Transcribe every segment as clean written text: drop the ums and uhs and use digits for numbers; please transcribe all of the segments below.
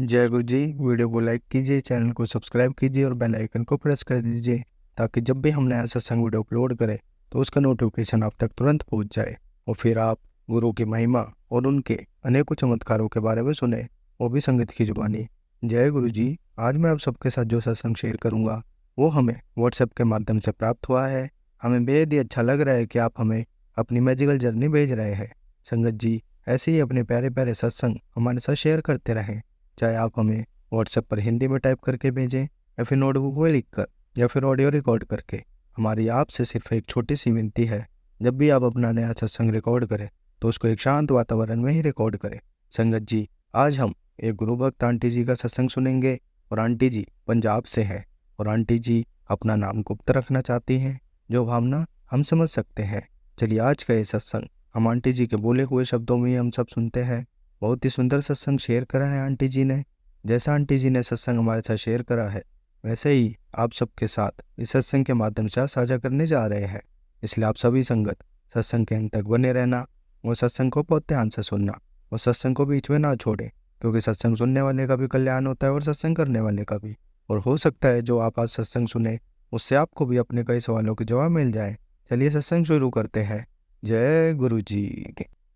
जय गुरु जी। वीडियो को लाइक कीजिए, चैनल को सब्सक्राइब कीजिए और बेल आइकन को प्रेस कर दीजिए ताकि जब भी हम नया सत्संग वीडियो अपलोड करें तो उसका नोटिफिकेशन आप तक तुरंत पहुंच जाए और फिर आप गुरु की महिमा और उनके अनेकों चमत्कारों के बारे में सुने, वो भी संगत की जुबानी। जय गुरु जी। आज मैं आप सबके साथ जो सत्संग शेयर करूँगा वो हमें व्हाट्सएप के माध्यम से प्राप्त हुआ है। हमें बेहद ही अच्छा लग रहा है कि आप हमें अपनी मैजिकल जर्नी भेज रहे हैं। संगत जी ऐसे ही अपने प्यारे प्यारे सत्संग हमारे साथ शेयर करते रहें, चाहे आप हमें व्हाट्सएप पर हिंदी में टाइप करके भेजें या फिर नोटबुक में लिखकर या फिर ऑडियो रिकॉर्ड करके। हमारी आपसे सिर्फ एक छोटी सी विनती है, जब भी आप अपना नया सत्संग रिकॉर्ड करें तो उसको एक शांत वातावरण में ही रिकॉर्ड करें। संगत जी आज हम एक गुरु भक्त आंटी जी का सत्संग सुनेंगे और आंटी जी पंजाब से हैं और आंटी जी अपना नाम गुप्त रखना चाहती हैं, जो भावना हम समझ सकते हैं। चलिए आज का ये सत्संग हम आंटी जी के बोले हुए शब्दों में ही हम सब सुनते हैं। बहुत ही सुंदर सत्संग शेयर करा है आंटी जी ने। जैसा आंटी जी ने सत्संग हमारे साथ शेयर करा है वैसे ही आप सबके साथ इस सत्संग के माध्यम से साझा करने जा रहे हैं। इसलिए आप सभी संगत सत्संग के अंत तक बने रहना और सत्संग को बहुत ध्यान से सुनना और सत्संग को बीच में ना छोड़ें, क्योंकि सत्संग सुनने वाले का भी कल्याण होता है और सत्संग करने वाले का भी। और हो सकता है जो आप आज सत्संग सुने उससे आपको भी अपने कई सवालों के जवाब मिल जाए। चलिए सत्संग शुरू करते हैं। जय गुरु जी।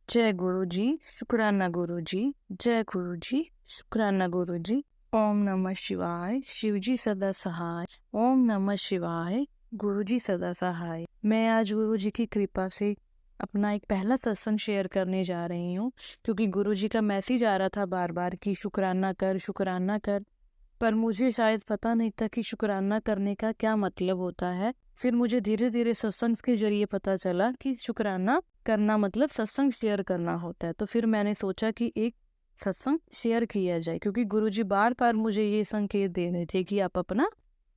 जय गुरु जी, शुक्राना गुरु जी। जय गुरु जी, शुक्राना गुरु जी। ओम नमः शिवाय, शिव जी सदा सहाय। ओम नमः शिवाय, गुरु जी सदा सहाय। मैं आज गुरु जी की कृपा से अपना एक पहला सत्संग शेयर करने जा रही हूँ, क्योंकि गुरु जी का मैसेज आ रहा था बार बार कि शुक्राना कर, शुक्राना कर। पर मुझे शायद पता नहीं था कि शुक्राना करने का क्या मतलब होता है। फिर मुझे धीरे धीरे सत्संग के जरिए पता चला कि शुक्राना करना मतलब सत्संग शेयर करना होता है। तो फिर मैंने सोचा कि एक सत्संग शेयर किया जाए, क्योंकि गुरुजी बार बार मुझे ये संकेत दे रहे थे कि आप अपना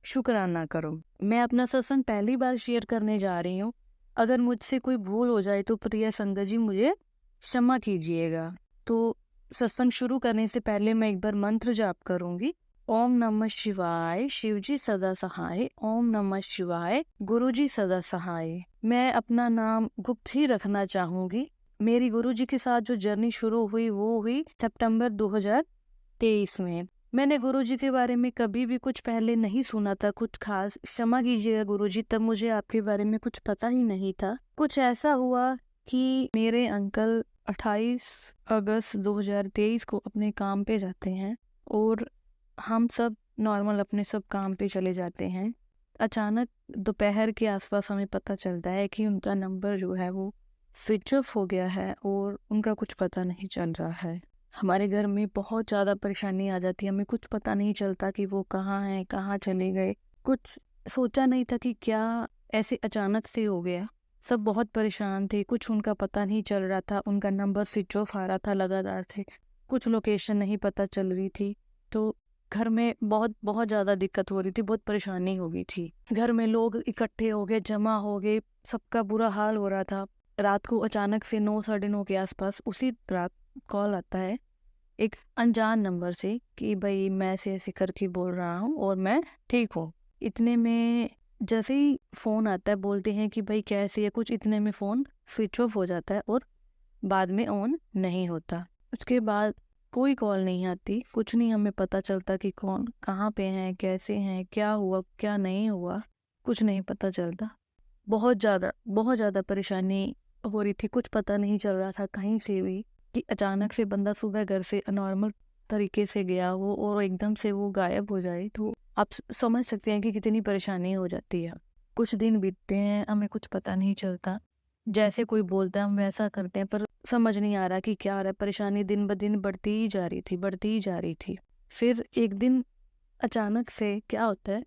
शुक्राना करो। मैं अपना सत्संग पहली बार शेयर करने जा रही हूँ। अगर मुझसे कोई भूल हो जाए तो प्रिय संगत जी मुझे क्षमा कीजिएगा। तो सत्संग शुरू करने से पहले मैं एक बार मंत्र जाप करूंगी। ओम नमः शिवाय, शिव जी सदा सहाय। ओम नमः शिवाय, गुरु जी सदा सहाय। मैं अपना नाम गुप्त ही रखना चाहूंगी। मेरी गुरु जी के साथ जो जर्नी शुरू हुई वो हुई सितंबर 2023 में। मैंने गुरु जी के बारे में कभी भी कुछ पहले नहीं सुना था, कुछ खास। क्षमा कीजिएगा गुरु जी, तब मुझे आपके बारे में कुछ पता ही नहीं था। कुछ ऐसा हुआ कि मेरे अंकल 28 अगस्त 2023 को अपने काम पे जाते हैं और हम सब नॉर्मल अपने सब काम पे चले जाते हैं। अचानक दोपहर के आसपास हमें पता चलता है कि उनका नंबर जो है वो स्विच ऑफ हो गया है और उनका कुछ पता नहीं चल रहा है। हमारे घर में बहुत ज़्यादा परेशानी आ जाती है। हमें कुछ पता नहीं चलता कि वो कहाँ हैं, कहाँ चले गए। कुछ सोचा नहीं था कि क्या ऐसे अचानक से हो गया। सब बहुत परेशान थे, कुछ उनका पता नहीं चल रहा था। उनका नंबर स्विच ऑफ आ रहा था लगातार थे, कुछ लोकेशन नहीं पता चल रही थी। तो घर में बहुत बहुत ज़्यादा दिक्कत हो रही थी, बहुत परेशानी हो गई थी। घर में लोग इकट्ठे हो गए, जमा हो गए, सबका बुरा हाल हो रहा था। रात को अचानक से 9 साढ़े 9 के आसपास उसी रात कॉल आता है एक अनजान नंबर से कि भाई मैं ऐसे ऐसे करके बोल रहा हूँ और मैं ठीक हूँ। इतने में जैसे ही फ़ोन आता है बोलते हैं कि भाई कैसे है कुछ, इतने में फ़ोन स्विच ऑफ हो जाता है और बाद में ऑन नहीं होता। उसके बाद कोई कॉल नहीं आती, कुछ नहीं हमें पता चलता कि कौन कहाँ पे हैं, कैसे हैं, क्या हुआ क्या नहीं हुआ, कुछ नहीं पता चलता। बहुत ज़्यादा परेशानी हो रही थी। कुछ पता नहीं चल रहा था कहीं से भी कि अचानक से बंदा सुबह घर से नॉर्मल तरीके से गया हो और एकदम से वो गायब हो जाए, तो आप समझ सकते हैं कि कितनी परेशानी हो जाती है। कुछ दिन बीतते हैं, हमें कुछ पता नहीं चलता। जैसे कोई बोलता है हम वैसा करते हैं, पर समझ नहीं आ रहा कि क्या हो रहा है। परेशानी दिन ब दिन बढ़ती ही जा रही थी। फिर एक दिन अचानक से क्या होता है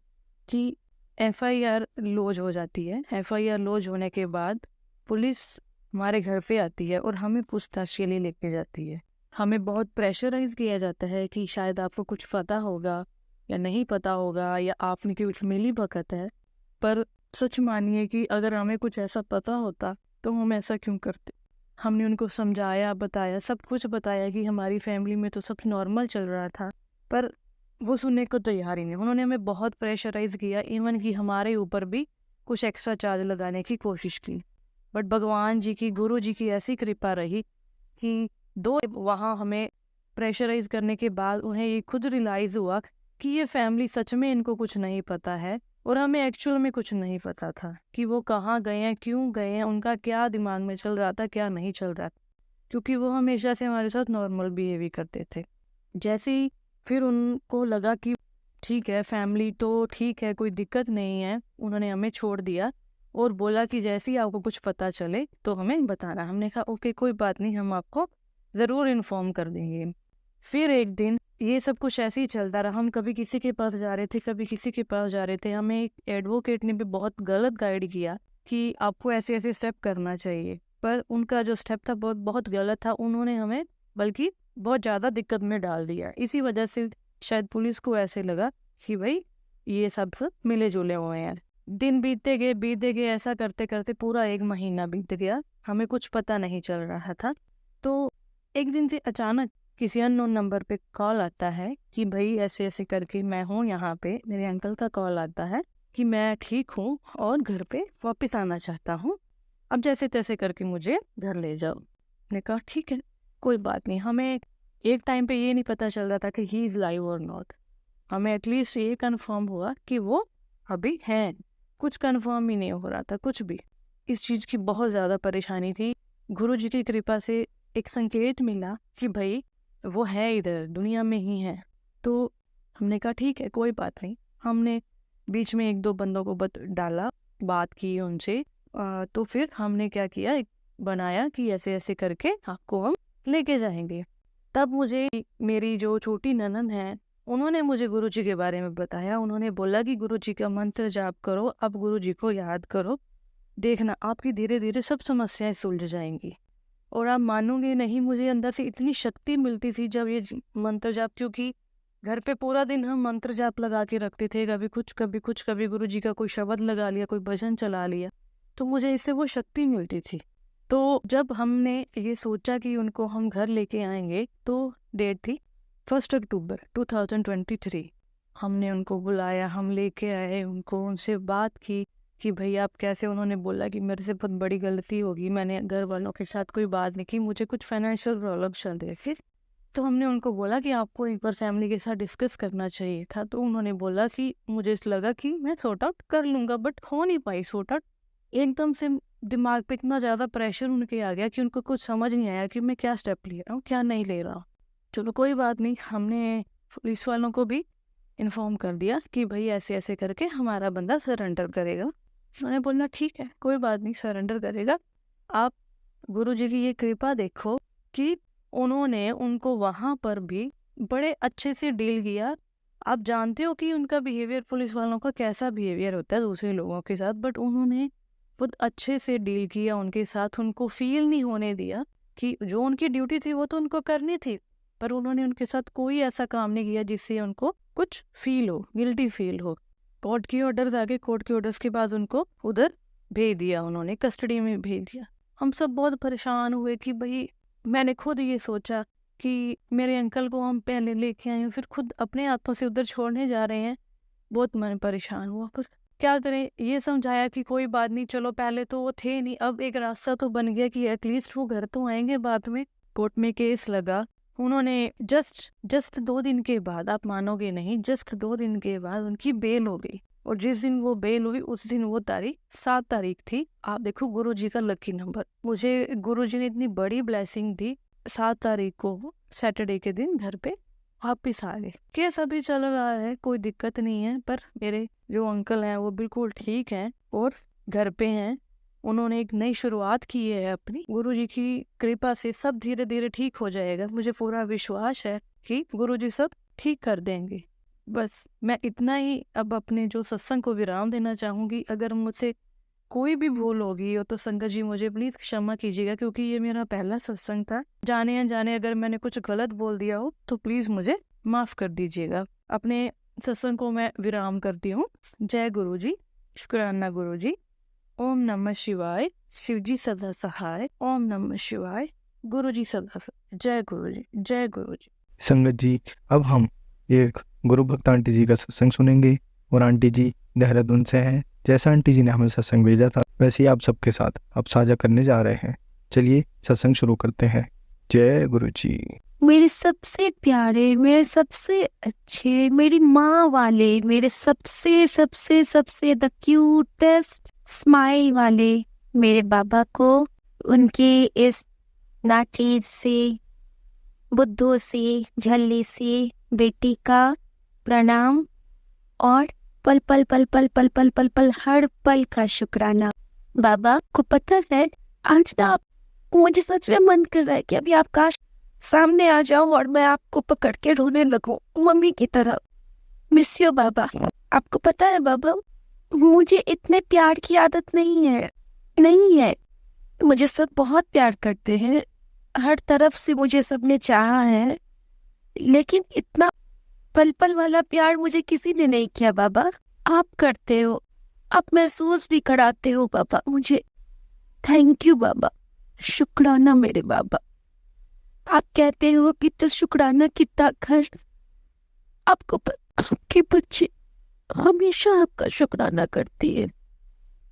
कि एफआईआर लॉज हो जाती है। एफआईआर लॉज होने के बाद पुलिस हमारे घर पे आती है और हमें पूछताछ के लिए लेके जाती है। हमें बहुत प्रेशराइज किया जाता है कि शायद आपको कुछ पता होगा या नहीं पता होगा या आपने कुछ मिली भगत है। पर सच मानिए कि अगर हमें कुछ ऐसा पता होता तो हम ऐसा क्यों करते। हमने उनको समझाया, बताया, सब कुछ बताया कि हमारी फैमिली में तो सब नॉर्मल चल रहा था, पर वो सुनने को तैयार ही नहीं। उन्होंने हमें बहुत प्रेशराइज किया, इवन कि हमारे ऊपर भी कुछ एक्स्ट्रा चार्ज लगाने की कोशिश की। बट भगवान जी की, गुरु जी की ऐसी कृपा रही कि वहाँ हमें प्रेशराइज करने के बाद उन्हें ये खुद रियलाइज़ हुआ कि ये फैमिली सच में इनको कुछ नहीं पता है और हमें एक्चुअल में कुछ नहीं पता था कि वो कहाँ गए हैं, क्यों गए हैं, उनका क्या दिमाग में चल रहा था, क्या नहीं चल रहा था, क्योंकि वो हमेशा से हमारे साथ नॉर्मल बिहेव करते थे। जैसे ही फिर उनको लगा कि ठीक है, फैमिली तो ठीक है, कोई दिक्कत नहीं है, उन्होंने हमें छोड़ दिया और बोला कि जैसे ही आपको कुछ पता चले तो हमें बताना। हमने कहा ओके, कोई बात नहीं, हम आपको ज़रूर इन्फॉर्म कर देंगे। फिर एक दिन ये सब कुछ ऐसे ही चलता रहा। हम कभी किसी के पास जा रहे थे, कभी किसी के पास जा रहे थे। हमें एक एडवोकेट ने भी बहुत गलत गाइड किया कि आपको ऐसे ऐसे स्टेप करना चाहिए, पर उनका जो स्टेप था बहुत बहुत गलत था। उन्होंने हमें बल्कि बहुत ज़्यादा दिक्कत में डाल दिया। इसी वजह से शायद पुलिस को ऐसे लगा कि भाई ये सब मिले जुले हुए हैं। दिन बीतते गए, ऐसा करते करते पूरा 1 महीना बीत गया। हमें कुछ पता नहीं चल रहा था। तो एक दिन से अचानक किसी अननोन नंबर पे कॉल आता है कि भाई ऐसे ऐसे करके मैं हूँ यहाँ पे, मेरे अंकल का कॉल आता है कि मैं ठीक हूँ और घर पे वापस आना चाहता हूँ, अब जैसे तैसे करके मुझे घर ले जाओ। मैंने कहा ठीक है, कोई बात नहीं। हमें एक टाइम पे ये नहीं पता चल रहा था कि ही इज़ लाइव और नॉट। हमें एटलीस्ट ये कंफर्म हुआ कि वो अभी हैं, कुछ कंफर्म ही नहीं हो रहा था कुछ भी। इस चीज़ की बहुत ज़्यादा परेशानी थी। गुरु जी की कृपा से एक संकेत मिला कि भाई वो है, इधर दुनिया में ही है। तो हमने कहा ठीक है, कोई बात नहीं। हमने बीच में 1-2 बंदों को डाला, बात की उनसे। तो फिर हमने क्या किया, एक बनाया कि ऐसे ऐसे करके आपको हम लेके जाएंगे। तब मुझे मेरी जो छोटी ननद है, उन्होंने मुझे गुरु जी के बारे में बताया। उन्होंने बोला कि गुरु जी का मंत्र जाप करो, अब गुरु जी को याद करो, देखना आपकी धीरे धीरे सब समस्याएं सुलझ जाएंगी। और आप मानोगे नहीं, मुझे अंदर से इतनी शक्ति मिलती थी जब ये मंत्र जाप, क्योंकि घर पे पूरा दिन हम मंत्र जाप लगा के रखते थे, कभी कुछ कभी कुछ, कभी गुरु जी का कोई शब्द लगा लिया, कोई भजन चला लिया, तो मुझे इससे वो शक्ति मिलती थी। तो जब हमने ये सोचा कि उनको हम घर लेके आएंगे, तो डेट थी 1 अक्टूबर 2023। हमने उनको बुलाया, हम लेके आए उनको, उनसे बात की कि भाई आप कैसे। उन्होंने बोला कि मेरे से बहुत बड़ी गलती होगी, मैंने घर वालों के साथ कोई बात नहीं की, मुझे कुछ फाइनेंशियल प्रॉब्लम चल रही थी। तो हमने उनको बोला कि आपको एक बार फैमिली के साथ डिस्कस करना चाहिए था। तो उन्होंने बोला कि मुझे लगा कि मैं सॉर्ट आउट कर लूँगा, बट हो नहीं पाई सॉर्ट आउट। एकदम से दिमाग पे इतना ज़्यादा प्रेशर उनके आ गया कि उनको कुछ समझ नहीं आया कि मैं क्या स्टेप ले रहा हूँ, क्या नहीं ले रहा हूँ। चलो कोई बात नहीं, हमने पुलिस वालों को भी इन्फॉर्म कर दिया कि भाई ऐसे ऐसे करके हमारा बंदा सरेंडर करेगा। उन्होंने बोला ठीक है, कोई बात नहीं, सरेंडर करेगा। आप गुरु जी की ये कृपा देखो कि उन्होंने उनको वहाँ पर भी बड़े अच्छे से डील किया। आप जानते हो कि उनका बिहेवियर, पुलिस वालों का कैसा बिहेवियर होता है दूसरे लोगों के साथ, बट उन्होंने बहुत अच्छे से डील किया उनके साथ। उनको फील नहीं होने दिया कि जो उनकी ड्यूटी थी वो तो उनको करनी थी, पर उन्होंने उनके साथ कोई ऐसा काम नहीं किया जिससे उनको कुछ फील हो, गिल्टी फील हो। कोर्ट के ऑर्डर्स आ गए, कोर्ट के ऑर्डर्स के बाद उनको उधर भेज दिया, उन्होंने कस्टडी में भेज दिया। हम सब बहुत परेशान हुए कि भाई, मैंने खुद ये सोचा कि मेरे अंकल को हम पहले लेके आए, फिर खुद अपने हाथों से उधर छोड़ने जा रहे हैं। बहुत मन परेशान हुआ, पर क्या करें। ये समझाया कि कोई बात नहीं, चलो पहले तो वो थे नहीं, अब एक रास्ता तो बन गया कि एटलीस्ट वो घर तो आएंगे बाद में। कोर्ट में केस लगा। उन्होंने जस्ट 2 दिन के बाद, आप मानोगे नहीं, जस्ट 2 दिन के बाद उनकी बेल हो गई। और जिस दिन वो बेल हुई उस दिन वो तारीख 7 तारीख थी। आप देखो गुरु जी का लकी नंबर, मुझे गुरु जी ने इतनी बड़ी ब्लेसिंग दी। 7 तारीख को वो सैटरडे के दिन घर पे वापिस आ गए। केस अभी चल रहा है, कोई दिक्कत नहीं है, पर मेरे जो अंकल हैं वो बिल्कुल ठीक हैं और घर पे हैं। उन्होंने एक नई शुरुआत की है अपनी। गुरु जी की कृपा से सब धीरे धीरे ठीक हो जाएगा। मुझे पूरा विश्वास है कि गुरु जी सब ठीक कर देंगे। बस मैं इतना ही अब अपने जो सत्संग को विराम देना चाहूँगी। अगर मुझसे कोई भी भूल होगी हो तो संगत जी मुझे प्लीज़ क्षमा कीजिएगा, क्योंकि ये मेरा पहला सत्संग था। जाने अनजाने अगर मैंने कुछ गलत बोल दिया हो तो प्लीज़ मुझे माफ़ कर दीजिएगा। अपने सत्संग को मैं विराम करती हूँ। जय गुरु जी, शुक्राना गुरु जी। ओम नमः शिवाय, शिव जी सदा सहाय। ओम नमः शिवाय, गुरु जी सदा सहाय। जय गुरु जी, जय गुरु जी। संगत जी, अब हम एक गुरु भक्त आंटी जी का सत्संग सुनेंगे और आंटी जी देहरादून से हैं। जैसा आंटी जी ने हमें सत्संग भेजा था वैसे ही आप सबके साथ अब साझा करने जा रहे हैं। चलिए सत्संग शुरू करते हैं। जय गुरु जी। मेरे सबसे प्यारे, मेरे सबसे अच्छे, मेरी माँ वाले, मेरे सबसे सबसे सबसे द क्यूटेस्ट स्माइल वाले मेरे बाबा को उनके इस नाची से, बुद्धू से, झल्ली से बेटी का प्रणाम और पल पल पल पल पल पल पल पल हर पल का शुक्राना। बाबा को पता है आज ना आप, मुझे सच में मन कर रहा है कि अभी आप काश सामने आ जाओ और मैं आपको पकड़ के रोने लगूं मम्मी की तरह। मिस यू बाबा। आपको पता है बाबा, मुझे इतने प्यार की आदत नहीं है। मुझे सब बहुत प्यार करते हैं, हर तरफ से मुझे सबने चाहा है, लेकिन इतना पल पल वाला प्यार मुझे किसी ने नहीं किया बाबा। आप करते हो, आप महसूस भी कराते हो बाबा मुझे। थैंक यू बाबा, शुक्राना मेरे बाबा। आप कहते हो कि तो शुक्राना की ताकत, आपके बच्चे हमेशा आपका शुक्राना करती है,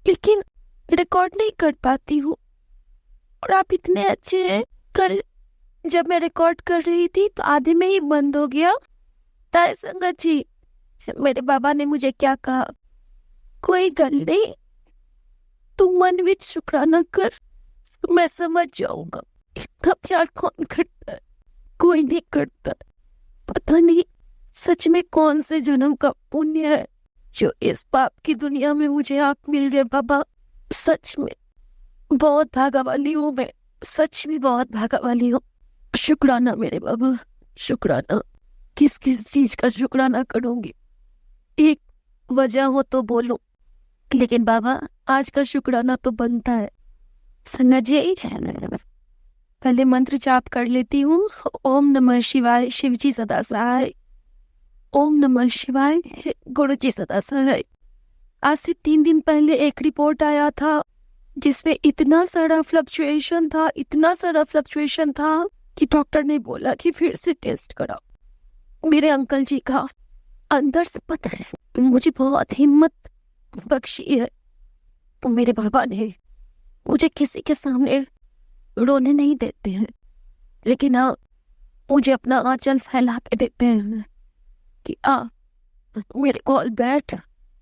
लेकिन रिकॉर्ड नहीं कर पाती हूँ। और आप इतने अच्छे हैं, कल जब मैं रिकॉर्ड कर रही थी तो आधे में ही बंद हो गया। ताए संगत जी, मेरे बाबा ने मुझे क्या कहा, कोई गल नहीं, तू मन विच शुक्राना कर, मैं समझ जाऊंगा। इतना प्यार कौन करता है, कोई नहीं करता। पता नहीं सच में कौन से जन्म का पुण्य है जो इस पाप की दुनिया में मुझे आप मिल गए बाबा। सच में बहुत भागा वाली हूँ मैं, सच में बहुत भागा वाली हूँ। शुक्राना मेरे बाबा, शुक्राना। किस किस चीज का शुक्राना करूंगी, एक वजह हो तो बोलो, लेकिन बाबा आज का शुक्राना तो बनता है। संगत जी, पहले मंत्र जाप कर लेती हूँ। ओम नमः शिवाय, शिवजी सदा सहाय। ओम नमः शिवाय, गुरु जी सदा सहाय। आज से 3 दिन पहले एक रिपोर्ट आया था जिसमें इतना सारा फ्लक्चुएशन था कि डॉक्टर ने बोला कि फिर से टेस्ट कराओ। मेरे अंकल जी का अंदर से पता है मुझे बहुत हिम्मत बख्शी है। तो मेरे बाबा ने मुझे किसी के सामने रोने नहीं देते हैं, लेकिन हाँ मुझे अपना आंचल फैला के देते हैं कि मेरे कॉल बैठ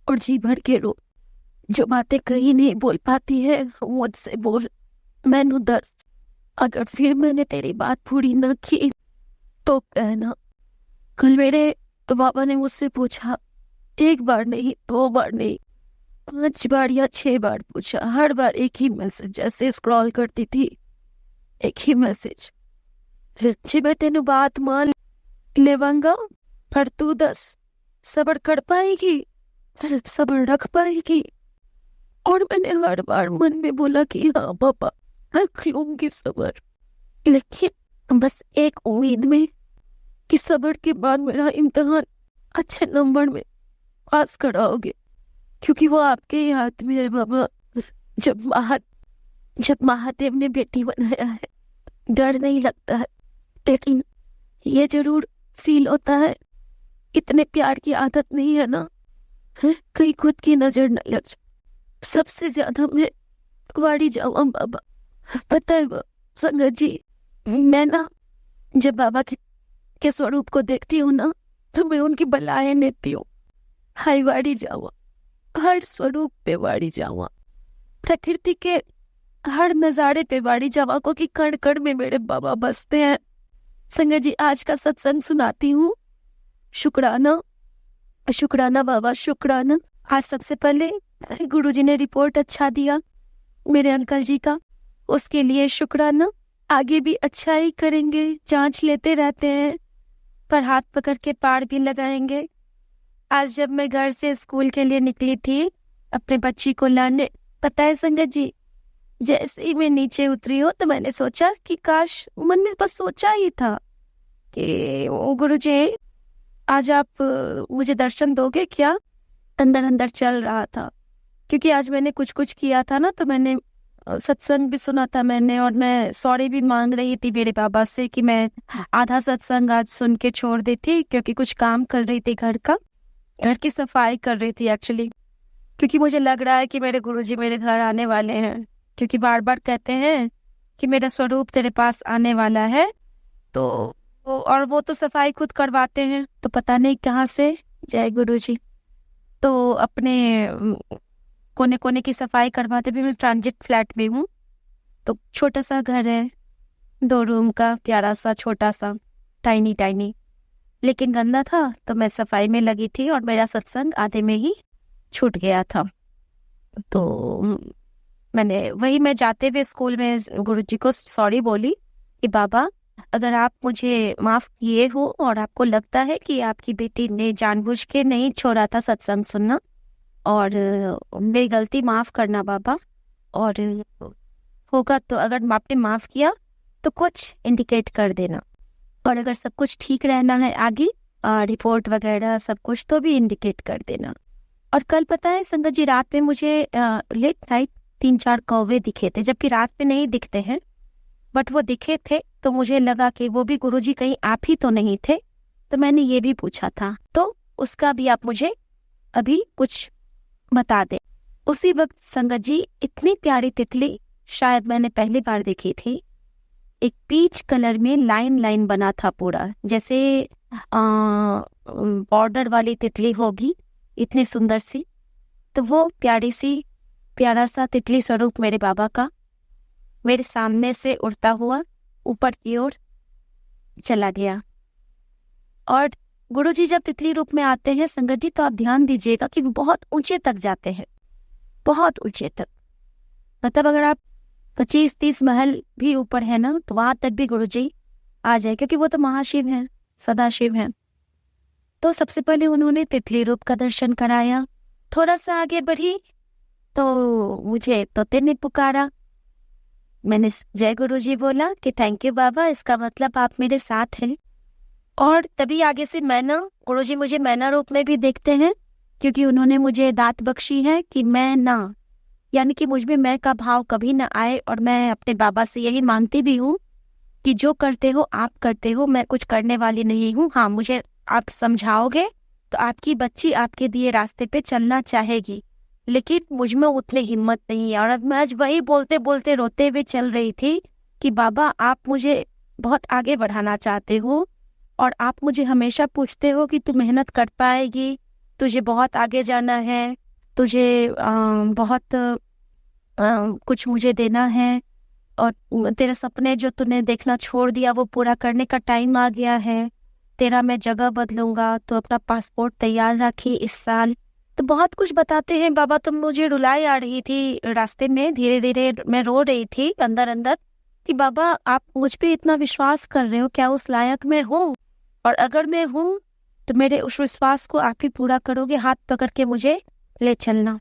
और जी भर के रो। जो बातें कहीं नहीं बोल पाती है मुझसे बोल, मैनू दस। अगर फिर मैंने तेरी बात पूरी न की तो कहना। कल मेरे बाबा ने मुझसे पूछा, 1 बार नहीं, 2 बार नहीं, 5 बार या 6 बार पूछा। हर बार एक ही मैसेज, जैसे स्क्रॉल करती थी एक ही मैसेज, जी मैं तेनू बात मान लेवांगा, पर तू दस सब्र कर पाएगी, सब्र रख पाएगी। और मैंने हर बार मन में बोला कि हाँ पापा रख लूंगी सब्र, लेकिन बस एक उम्मीद में कि सब्र के बाद मेरा इम्तिहान अच्छे नंबर में पास कराओगे, क्योंकि वो आपके ही हाथ में है बाबा। जब महादेव ने बेटी बनाया है डर नहीं लगता है, लेकिन ये जरूर फील होता है इतने प्यार की आदत नहीं है ना, कहीं खुद की नजर न लग जाए। सबसे ज्यादा मैं वाड़ी जाऊँ बाबा। पता है संगत जी, मैं ना जब बाबा के स्वरूप को देखती हूँ ना तो मैं उनकी बलाएं लेती हूँ। हाय वाड़ी जावा, हर स्वरूप पे वाड़ी जावा, प्रकृति के हर नजारे पे वाड़ी जावा को कि कण कण में मेरे बाबा बसते हैं। संगत जी, आज का सत्संग सुनाती हूँ। शुक्राना, शुक्राना बाबा, शुक्राना। आज सबसे पहले गुरुजी ने रिपोर्ट अच्छा दिया मेरे अंकल जी का, उसके लिए शुक्राना। आगे भी अच्छा ही करेंगे, जांच लेते रहते हैं, पर हाथ पकड़ के पार भी लगाएंगे। आज जब मैं घर से स्कूल के लिए निकली थी अपने बच्ची को लाने, पता है संगत जी, जैसे ही मैं नीचे उतरी हूँ तो मैंने सोचा कि काश, मन में बस सोचा ही था कि गुरुजी आज आप मुझे दर्शन दोगे क्या। अंदर अंदर चल रहा था, क्योंकि आज मैंने कुछ किया था ना, तो मैंने सत्संग भी सुना था मैंने, और मैं सॉरी भी मांग रही थी मेरे बाबा से कि मैं आधा सत्संग आज सुन के छोड़ दी थी, क्योंकि कुछ काम कर रही थी, घर की सफाई कर रही थी एक्चुअली। क्योंकि मुझे लग रहा है कि मेरे गुरुजी मेरे घर आने वाले हैं, क्योंकि बार बार कहते हैं कि मेरा स्वरूप तेरे पास आने वाला है। तो और वो तो सफाई खुद करवाते हैं, तो पता नहीं कहाँ से। जय गुरुजी। तो अपने कोने कोने की सफाई करवाते भी। मैं ट्रांजिट फ्लैट में हूँ, तो छोटा सा घर है, 2 रूम का, प्यारा सा, छोटा सा, टाइनी टाइनी, लेकिन गंदा था। तो मैं सफाई में लगी थी और मेरा सत्संग आधे में ही छूट गया था। तो मैं जाते हुए स्कूल में गुरुजी को सॉरी बोली कि बाबा, अगर आप मुझे माफ किए हो और आपको लगता है कि आपकी बेटी ने जानबूझ के नहीं छोड़ा था सत्संग सुनना, और मेरी गलती माफ करना बाबा, और होगा तो अगर आपने माफ किया तो कुछ इंडिकेट कर देना, और अगर सब कुछ ठीक रहना है आगे, रिपोर्ट वगैरह सब कुछ, तो भी इंडिकेट कर देना। और कल पता है संगत जी, रात में मुझे लेट नाइट 3-4 कौवे दिखे थे, जबकि रात में नहीं दिखते हैं, बट वो दिखे थे। तो मुझे लगा कि वो भी गुरुजी कहीं आप ही तो नहीं थे, तो मैंने ये भी पूछा था। तो उसका भी आप मुझे अभी कुछ बता दें। उसी वक्त संगत जी, इतनी प्यारी तितली शायद मैंने पहली बार देखी थी। एक पीच कलर में लाइन लाइन बना था पूरा, जैसे बॉर्डर वाली तितली होगी, इतनी सुंदर सी। तो वो प्यारा सा तितली स्वरूप मेरे बाबा का मेरे सामने से उड़ता हुआ ऊपर की ओर चला गया। और गुरुजी जब तितली रूप में आते हैं संगत जी, तो आप ध्यान दीजिएगा कि बहुत ऊंचे तक जाते हैं, बहुत ऊंचे तक। मतलब अगर आप 25-30 महल भी ऊपर है ना, तो वहां तक भी गुरुजी आ जाए, क्योंकि वो तो महाशिव हैं, सदाशिव हैं। तो सबसे पहले उन्होंने तितली रूप का दर्शन कराया। थोड़ा सा आगे बढ़ी तो मुझे तोते ने पुकारा। मैंने जय गुरुजी बोला कि थैंक यू बाबा, इसका मतलब आप मेरे साथ हैं। और तभी आगे से मैना, गुरुजी मुझे मैना रूप में भी देखते हैं, क्योंकि उन्होंने मुझे दात बख्शी है कि मैं ना, यानी कि मुझ में मैं का भाव कभी ना आए। और मैं अपने बाबा से यही मांगती भी हूँ कि जो करते हो आप करते हो, मैं कुछ करने वाली नहीं हूँ। हाँ, मुझे आप समझाओगे तो आपकी बच्ची आपके दिए रास्ते पे चलना चाहेगी, लेकिन मुझ में उतनी हिम्मत नहीं है। और मैं आज वही बोलते बोलते रोते हुए चल रही थी कि बाबा, आप मुझे बहुत आगे बढ़ाना चाहते हो, और आप मुझे हमेशा पूछते हो कि तू मेहनत कर पाएगी, तुझे बहुत आगे जाना है, तुझे बहुत कुछ मुझे देना है, और तेरे सपने जो तूने देखना छोड़ दिया वो पूरा करने का टाइम आ गया है, तेरा मैं जगह बदलूंगा, तो अपना पासपोर्ट तैयार रखी इस साल। तो बहुत कुछ बताते हैं बाबा। तुम मुझे रुलाई आ रही थी रास्ते में, धीरे धीरे मैं रो रही थी अंदर अंदर कि बाबा, आप मुझ पे इतना विश्वास कर रहे हो, क्या उस लायक मैं हूँ? और अगर मैं हूँ तो मेरे उस विश्वास को आप ही पूरा करोगे, हाथ पकड़ के मुझे ले चलना।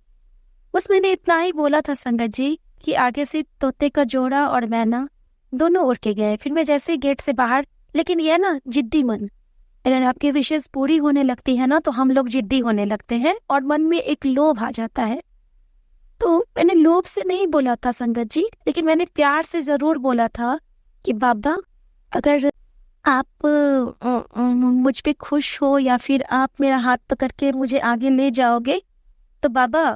बस मैंने इतना ही बोला था संगत जी कि आगे से तोते का जोड़ा और मैना दोनों उड़ के गए। फिर मैं जैसे गेट से बाहर, लेकिन यह ना जिद्दी मन, अगर आपकी विशेष पूरी होने लगती है ना, तो हम लोग जिद्दी होने लगते हैं और मन में एक लोभ आ जाता है। तो मैंने लोभ से नहीं बोला था संगत जी, लेकिन मैंने प्यार से जरूर बोला था कि बाबा, अगर आप मुझ पे खुश हो या फिर आप मेरा हाथ पकड़ के मुझे आगे ले जाओगे, तो बाबा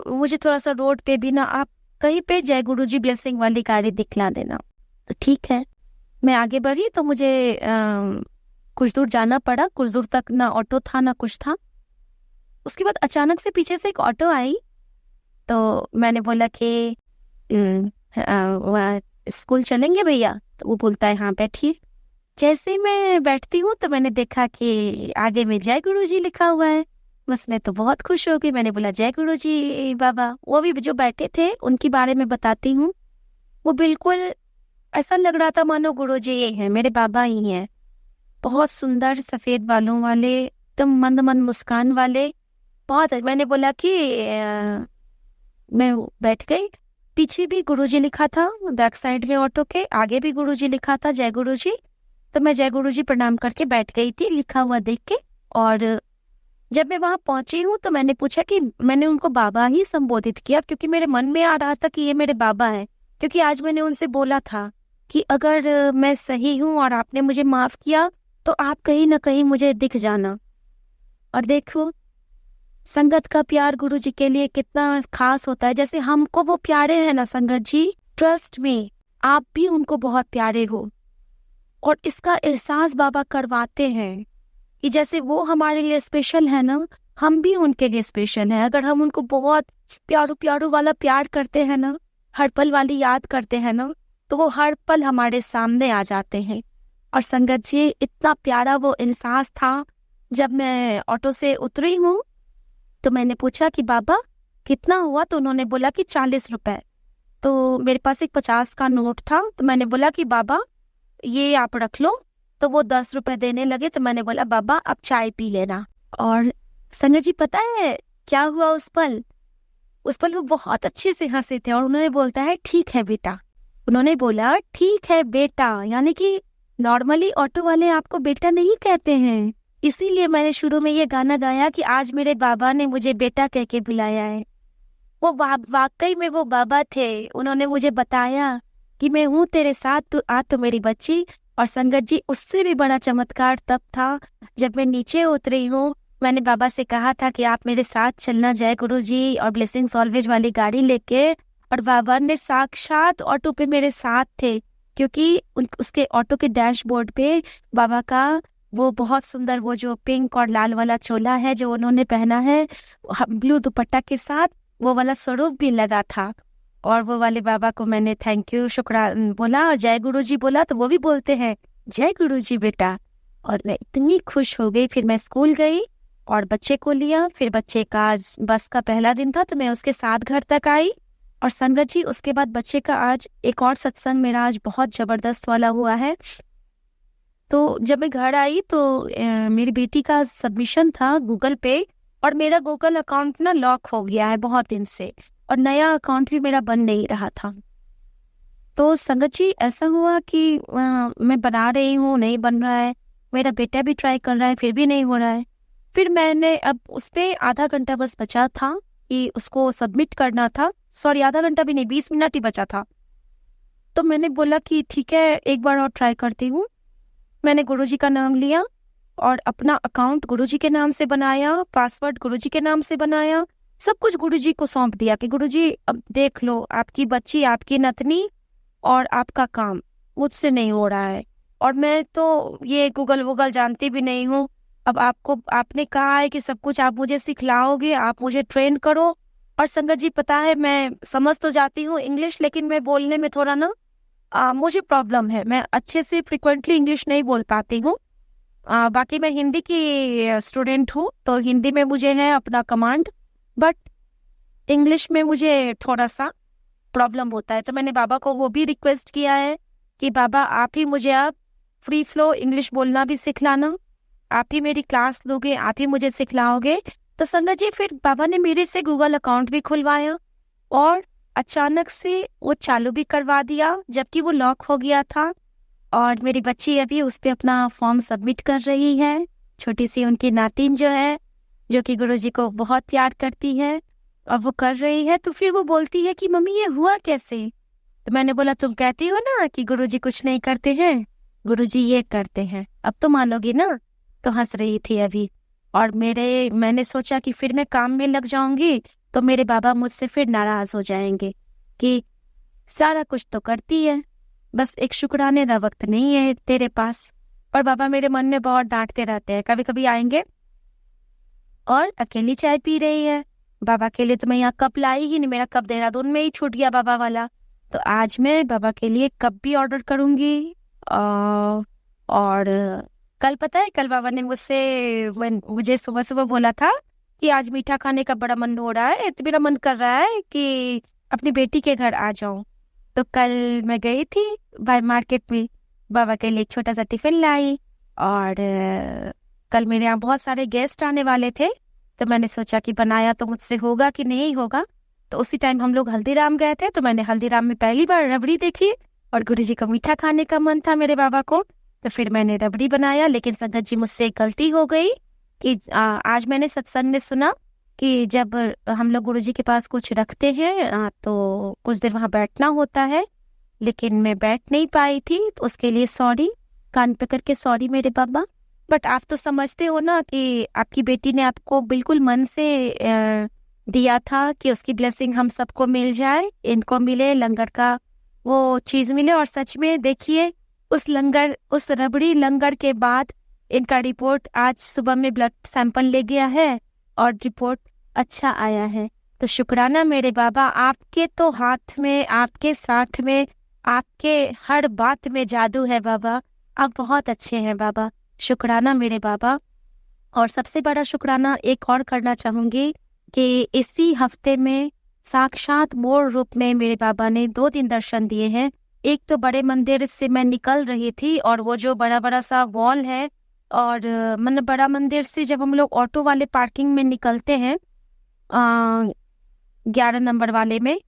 मुझे थोड़ा सा रोड पे भी ना आप कहीं पे जय गुरुजी ब्लेसिंग वाली गाड़ी दिखला देना। तो ठीक है, मैं आगे बढ़ी तो मुझे कुछ दूर जाना पड़ा, कुछ दूर तक ना ऑटो था ना कुछ था। उसके बाद अचानक से पीछे से एक ऑटो आई, तो मैंने बोला कि स्कूल चलेंगे भैया? तो वो बोलता है हाँ बैठिए। जैसे मैं बैठती हूँ तो मैंने देखा कि आगे में जय गुरुजी लिखा हुआ है। बस मैं तो बहुत खुश हो गई। मैंने बोला जय गुरुजी बाबा। वो भी जो बैठे थे उनके बारे में बताती हूँ। वो बिल्कुल ऐसा लग रहा था मानो गुरुजी ये हैं, मेरे बाबा ही हैं। बहुत सुंदर सफेद बालों वाले, एकदम मंद मंद मुस्कान वाले, बहुत। मैंने बोला कि मैं बैठ गई। पीछे भी गुरुजी लिखा था, बैक साइड में ऑटो के आगे भी गुरुजी लिखा था जय गुरुजी। तो मैं जय गुरुजी प्रणाम करके बैठ गई थी लिखा हुआ देख के। और जब मैं वहां पहुंची हूँ तो मैंने पूछा कि मैंने उनको बाबा ही संबोधित किया, क्योंकि मेरे मन में आ रहा था कि ये मेरे बाबा हैं। क्योंकि आज मैंने उनसे बोला था कि अगर मैं सही हूँ और आपने मुझे माफ किया तो आप कहीं ना कहीं मुझे दिख जाना। और देखो संगत का प्यार गुरुजी के लिए कितना खास होता है। जैसे हमको वो प्यारे हैं ना संगत जी, ट्रस्ट में आप भी उनको बहुत प्यारे हो। और इसका एहसास बाबा करवाते हैं कि जैसे वो हमारे लिए स्पेशल है ना, हम भी उनके लिए स्पेशल हैं। अगर हम उनको बहुत प्यारो प्यारो वाला प्यार करते हैं ना, हर पल वाली याद करते हैं ना, तो वो हर पल हमारे सामने आ जाते हैं। और संगत जी, इतना प्यारा वो एहसास था। जब मैं ऑटो से उतरी हूँ तो मैंने पूछा कि बाबा कितना हुआ, तो उन्होंने बोला कि 40 रुपए। तो मेरे पास एक 50 का नोट था, तो मैंने बोला कि बाबा ये आप रख लो। तो वो 10 रुपए देने लगे, तो मैंने बोला बाबा अब चाय पी लेना। और संगत जी पता है क्या हुआ उस पल वो बहुत अच्छे से हंसे थे और उन्होंने बोलता है ठीक है बेटा। उन्होंने बोला ठीक है बेटा, यानी कि नॉर्मली ऑटो वाले आपको बेटा नहीं कहते हैं, इसीलिए मैंने शुरू में ये गाना गाया कि आज मेरे बाबा ने मुझे बेटा कह के बुलाया है। वो वाकई में वो बाबा थे। उन्होंने मुझे बताया कि मैं हूँ तेरे साथ, तू आ तो मेरी बच्ची। और संगत जी, उससे भी बड़ा चमत्कार तब था जब मैं नीचे उतरी हूँ। मैंने बाबा से कहा था कि आप मेरे साथ चलना जय गुरु जी और ब्लेसिंग्स ऑलवेज वाली गाड़ी लेके, और बाबा ने साक्षात ऑटो पे मेरे साथ थे, क्योंकि उसके ऑटो के डैशबोर्ड पे बाबा का वो बहुत सुंदर वो जो पिंक और लाल वाला चोला है जो उन्होंने पहना है ब्लू दुपट्टा के साथ, वो वाला स्वरूप भी लगा था। और वो वाले बाबा को मैंने थैंक यू शुक्राना बोला और जय गुरु जी बोला, तो वो भी बोलते हैं जय गुरु जी बेटा। और मैं इतनी खुश हो गई। फिर मैं स्कूल गई और बच्चे को लिया। फिर बच्चे का बस का पहला दिन था, तो मैं उसके साथ घर तक आई। और संगत जी, उसके बाद बच्चे का आज एक और सत्संग मेरा आज बहुत जबरदस्त वाला हुआ है। तो जब मैं घर आई तो मेरी बेटी का सबमिशन था गूगल पे, और मेरा गूगल अकाउंट ना लॉक हो गया है बहुत दिन से, और नया अकाउंट भी मेरा बन नहीं रहा था। तो संगत जी, ऐसा हुआ कि मैं बना रही हूँ, नहीं बन रहा है। मेरा बेटा भी ट्राई कर रहा है, फिर भी नहीं हो रहा है। फिर मैंने अब उस पर आधा घंटा बस बचा था कि उसको सबमिट करना था। सॉरी, आधा घंटा भी नहीं, 20 मिनट ही बचा था। तो मैंने बोला कि ठीक है, एक बार और ट्राई करती हूँ। मैंने गुरुजी का नाम लिया और अपना अकाउंट गुरुजी के नाम से बनाया, पासवर्ड गुरुजी के नाम से बनाया, सब कुछ गुरुजी को सौंप दिया कि गुरुजी अब देख लो, आपकी बच्ची, आपकी नतनी और आपका काम मुझसे नहीं हो रहा है, और मैं तो ये गूगल वूगल जानती भी नहीं हूँ। अब आपने कहा है कि सब कुछ आप मुझे सिखलाओगे, आप मुझे ट्रेन करो। और संगत जी, पता है मैं समझ तो जाती हूँ इंग्लिश, लेकिन मैं बोलने में थोड़ा ना मुझे प्रॉब्लम है। मैं अच्छे से फ्रिक्वेंटली इंग्लिश नहीं बोल पाती हूँ। बाकी मैं हिंदी की स्टूडेंट हूँ, तो हिंदी में मुझे है अपना कमांड, बट इंग्लिश में मुझे थोड़ा सा प्रॉब्लम होता है। तो मैंने बाबा को वो भी रिक्वेस्ट किया है कि बाबा आप ही मुझे अब फ्री फ्लो इंग्लिश बोलना भी सिखलाना, आप ही मेरी क्लास लोगे, आप ही मुझे सिखलाओगे। तो संगत जी, फिर बाबा ने मेरे से गूगल अकाउंट भी खुलवाया और अचानक से वो चालू भी करवा दिया, जबकि वो लॉक हो गया था। और मेरी बच्ची अभी उस पर अपना फॉर्म सबमिट कर रही है। छोटी सी उनकी नातिन जो है, जो कि गुरुजी को बहुत प्यार करती है, और वो कर रही है। तो फिर वो बोलती है कि मम्मी ये हुआ कैसे? तो मैंने बोला तुम कहती हो ना कि गुरुजी कुछ नहीं करते हैं, गुरुजी ये करते हैं, अब तो मानोगी ना। तो हंस रही थी अभी। और मैंने सोचा कि फिर मैं काम में लग जाऊंगी तो मेरे बाबा मुझसे फिर नाराज हो जाएंगे कि सारा कुछ तो करती है, बस एक शुक्राने का वक्त नहीं है तेरे पास। और बाबा मेरे मन में बहुत डांटते रहते हैं। कभी कभी आएंगे और अकेली चाय पी रही है, बाबा के लिए तो मैं यहाँ कप लाई ही नहीं, मेरा कप देहरादून में ही छूट गया बाबा वाला। तो आज मैं बाबा के लिए कप भी ऑर्डर करूंगी। और कल पता है, कल बाबा ने मुझे सुबह सुबह बोला था कि आज मीठा खाने का बड़ा मन हो रहा है, तो मेरा मन कर रहा है कि अपनी बेटी के घर आ जाऊं। तो कल मैं गई थी बाय मार्केट में, बाबा के लिए एक छोटा सा टिफिन लाई। और कल मेरे यहाँ बहुत सारे गेस्ट आने वाले थे, तो मैंने सोचा कि बनाया तो मुझसे होगा कि नहीं होगा। तो उसी टाइम हम लोग हल्दीराम गए थे, तो मैंने हल्दीराम में पहली बार रबड़ी देखी और गुरुजी को मीठा खाने का मन था मेरे बाबा को, तो फिर मैंने रबड़ी बनाया। लेकिन संगत जी, मुझसे एक गलती हो गई कि आज मैंने सत्संग में सुना कि जब हम लोग गुरुजी के पास कुछ रखते हैं तो कुछ देर वहां बैठना होता है, लेकिन मैं बैठ नहीं पाई थी। तो उसके लिए सॉरी, कान पकड़ के सॉरी मेरे बाबा। बट आप तो समझते हो ना कि आपकी बेटी ने आपको बिल्कुल मन से दिया था कि उसकी ब्लेसिंग हम सबको मिल जाए, इनको मिले, लंगर का वो चीज मिले। और सच में देखिए, उस रबड़ी लंगर के बाद इनका रिपोर्ट आज सुबह में ब्लड सैंपल ले गया है और रिपोर्ट अच्छा आया है। तो शुक्राना मेरे बाबा, आपके तो हाथ में, आपके साथ में, आपके हर बात में जादू है बाबा। आप बहुत अच्छे हैं बाबा, शुक्राना मेरे बाबा। और सबसे बड़ा शुक्राना एक और करना चाहूंगी कि इसी हफ्ते में साक्षात मूल रूप में मेरे बाबा ने 2 दिन दर्शन दिए हैं। एक तो बड़े मंदिर से मैं निकल रही थी और वो जो बड़ा बड़ा सा वॉल है, और मतलब बड़ा मंदिर से जब हम लोग ऑटो वाले पार्किंग में निकलते हैं 11 नंबर वाले में,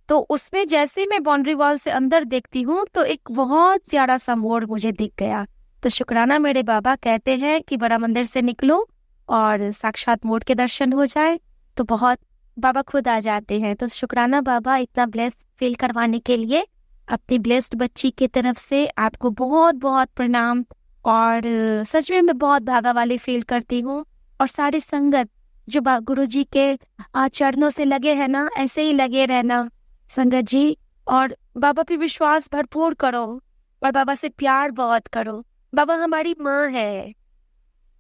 तो उसमें जैसे मैं बाउंड्री वॉल से अंदर देखती हूँ तो एक बहुत प्यारा सा मोड़ मुझे दिख गया। तो शुक्राना मेरे बाबा, कहते हैं कि बड़ा मंदिर से निकलो और साक्षात मोड़ के दर्शन हो जाए तो बहुत बाबा खुद आ जाते हैं। तो शुक्राना बाबा, इतना ब्लेस्ड फील करवाने के लिए अपनी ब्लेस्ड बच्ची की तरफ से आपको बहुत बहुत प्रणाम। और सच में मैं बहुत भागा वाली फील करती हूँ। और सारी संगत जो गुरुजी के चरणों से लगे हैं ना, ऐसे ही लगे रहना संगत जी, और बाबा पे विश्वास भरपूर करो और बाबा से प्यार बहुत करो। बाबा हमारी माँ है,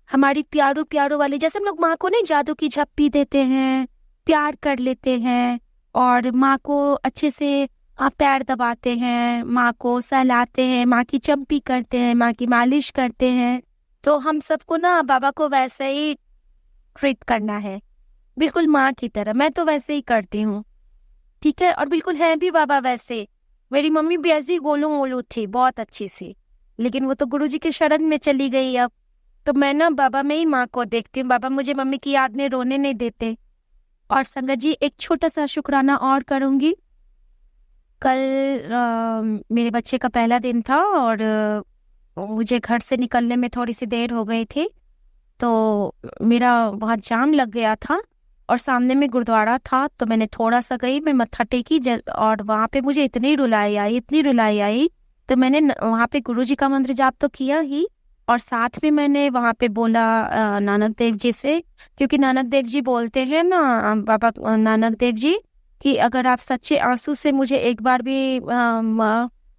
हमारी प्यारो प्यारो वाली, जैसे हम लोग माँ को नहीं जादू की झप्पी देते हैं, प्यार कर लेते हैं और माँ को अच्छे से पैर दबाते हैं, माँ को सहलाते हैं, माँ की चंपी करते हैं, माँ की मालिश करते हैं। तो हम सबको ना बाबा को वैसे ही ट्रीट करना है, बिल्कुल माँ की तरह। मैं तो वैसे ही करती हूँ, ठीक है। और बिल्कुल है भी बाबा वैसे। मेरी मम्मी भी ऐसी गोलू मोलू थी, बहुत अच्छी सी, लेकिन वो तो गुरुजी के शरण में चली गई अब। तो मैं ना बाबा में ही माँ को देखती हूँ। बाबा मुझे मम्मी की याद में रोने नहीं देते। और संगत जी, एक छोटा सा शुक्राना और करूँगी। कल मेरे बच्चे का पहला दिन था और मुझे घर से निकलने में थोड़ी सी देर हो गई थी, तो मेरा बहुत जाम लग गया था और सामने में गुरुद्वारा था। तो मैंने थोड़ा सा गई, मैं मत्था टेकी और वहाँ पे मुझे इतनी रुलाई आई। तो मैंने वहाँ पे गुरुजी का मंत्र जाप तो किया ही, और साथ में मैंने वहाँ पे बोला नानक देव जी से, क्योंकि नानक देव जी बोलते हैं ना, बाबा नानक देव जी, कि अगर आप सच्चे आंसू से मुझे एक बार भी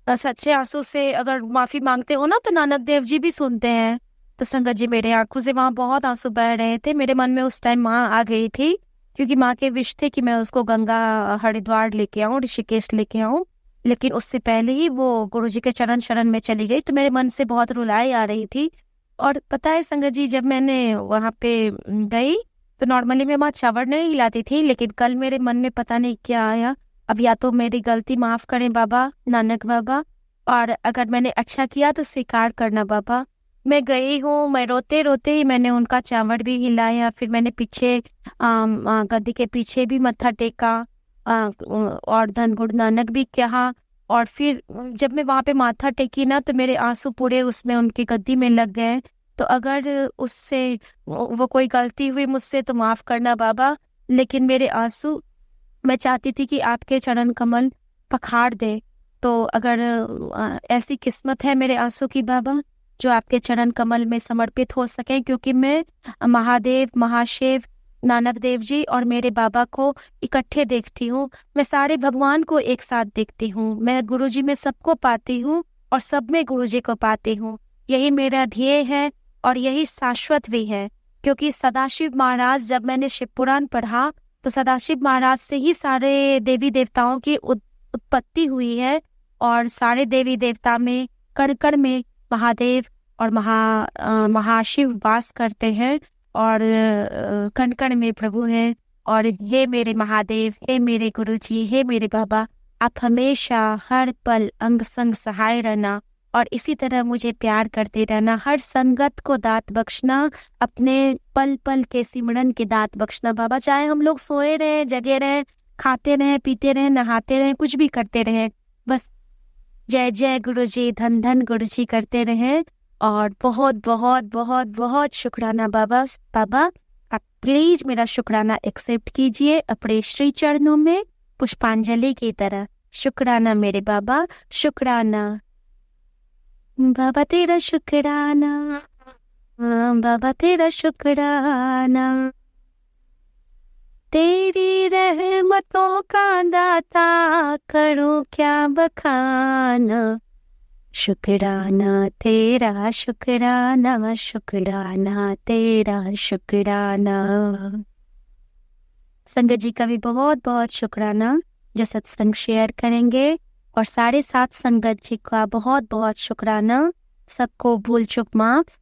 सच्चे आंसू से अगर माफी मांगते हो ना, तो नानक देव जी भी सुनते हैं। तो संगत जी, मेरे आंखों से वहाँ बहुत आंसू बह रहे थे। मेरे मन में उस टाइम माँ आ गई थी, क्योंकि माँ के विश थे कि मैं उसको गंगा हरिद्वार लेके आऊँ, ऋषिकेश लेके आऊँ, लेकिन उससे पहले ही वो गुरुजी के चरण शरण में चली गई। तो मेरे मन से बहुत रुलाई आ रही थी। और पता है संगत जी, जब मैंने वहाँ पे गई तो नॉर्मली मैं वहाँ चावड़ नहीं हिलाती थी, लेकिन कल मेरे मन में पता नहीं क्या आया। अब या तो मेरी गलती माफ करें बाबा नानक बाबा, और अगर मैंने अच्छा किया तो स्वीकार करना बाबा। मैं गई हूँ, मैं रोते रोते ही मैंने उनका चावड़ भी हिलाया, फिर मैंने पीछे गद्दी के पीछे भी मत्था टेका और धन गुरु नानक भी कहा। और फिर जब मैं वहाँ पे माथा टेकी ना, तो मेरे आंसू पूरे उसमें उनकी गद्दी में लग गए। तो अगर उससे वो कोई गलती हुई मुझसे तो माफ करना बाबा, लेकिन मेरे आंसू मैं चाहती थी कि आपके चरण कमल पखाड़ दे। तो अगर ऐसी किस्मत है मेरे आंसू की बाबा, जो आपके चरण कमल में समर्पित हो सके, क्योंकि मैं महादेव, महाशिव, नानक देव जी और मेरे बाबा को इकट्ठे देखती हूँ। मैं सारे भगवान को एक साथ देखती हूँ। मैं गुरुजी में सबको पाती हूँ और सब में गुरुजी को पाती हूँ। यही मेरा ध्येय है और यही शाश्वत भी है, क्योंकि सदाशिव महाराज, जब मैंने शिव पुराण पढ़ा तो सदाशिव महाराज से ही सारे देवी देवताओं की उत्पत्ति हुई है। और सारे देवी देवता में कण कण में महादेव और महाशिव वास करते हैं, और कण कण में प्रभु हैं। और हे मेरे महादेव, हे मेरे गुरुजी, हे मेरे बाबा, आप हमेशा हर पल अंग संग सहाय रहना और इसी तरह मुझे प्यार करते रहना। हर संगत को दात बख्शना, अपने पल पल के सिमरन के दात बख्शना बाबा। चाहे हम लोग सोए रहे, जगे रहे, खाते रहे, पीते रहे, नहाते रहे, कुछ भी करते रहे, बस जय जय गुरुजी, धन धन गुरुजी करते रहे। और बहुत बहुत बहुत बहुत शुक्राना बाबा। बाबा आप प्लीज मेरा शुक्राना एक्सेप्ट कीजिए अपने श्री चरणों में पुष्पांजलि की तरह। शुक्राना मेरे बाबा, शुक्राना बाबा, तेरा शुक्राना बाबा, तेरा शुक्राना। तेरी रहमतों का दाता, करूं क्या बखान। शुक्राना तेरा शुक्राना, शुक्राना तेरा शुक्राना। संगत जी का भी बहुत बहुत शुक्राना जो सत्संग शेयर करेंगे, और साढ़े सात संगत जी का बहुत बहुत शुक्राना, सबको भूल चूक माफ।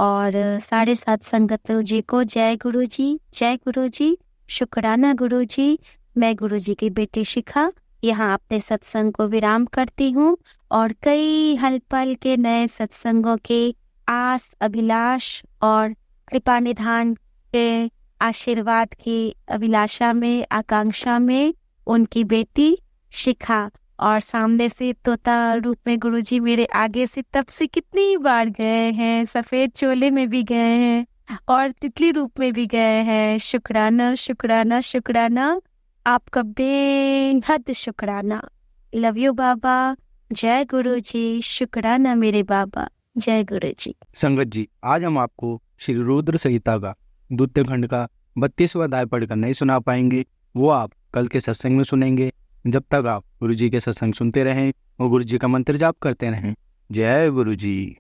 और साढ़े सात संगतों जी को जय गुरु जी, जय गुरु जी, शुक्राना गुरु जी। मैं गुरु जी की बेटी शिखा यहाँ अपने सत्संग को विराम करती हूँ, और कई हल पल के नए सत्संगों के आस, अभिलाष और कृपा निधान के आशीर्वाद की अभिलाषा में, आकांक्षा में उनकी बेटी शिखा। और सामने से तोता रूप में गुरुजी मेरे आगे से तब से कितनी बार गए हैं, सफेद चोले में भी गए हैं और तितली रूप में भी गए हैं। शुक्राना शुक्राना शुक्राना, आपका बेहद शुक्राना। लव यू बाबा, जय गुरु जी, शुक्राना मेरे बाबा, जय गुरु जी। संगत जी, आज हम आपको श्री रुद्र संहिता का द्वितीय खंड का 32वां अध्याय पढ़कर नहीं सुना पाएंगे, वो आप कल के सत्संग में सुनेंगे। जब तक आप गुरु जी के सत्संग सुनते रहें और गुरु जी का मंत्र जाप करते रहें। जय गुरु जी।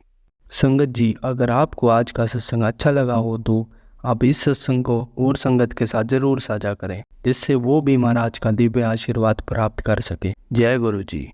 संगत जी, अगर आपको आज का सत्संग अच्छा लगा हो तो आप इस सत्संग को और संगत के साथ जरूर साझा करें, जिससे वो भी महाराज का दिव्य आशीर्वाद प्राप्त कर सके। जय गुरु जी।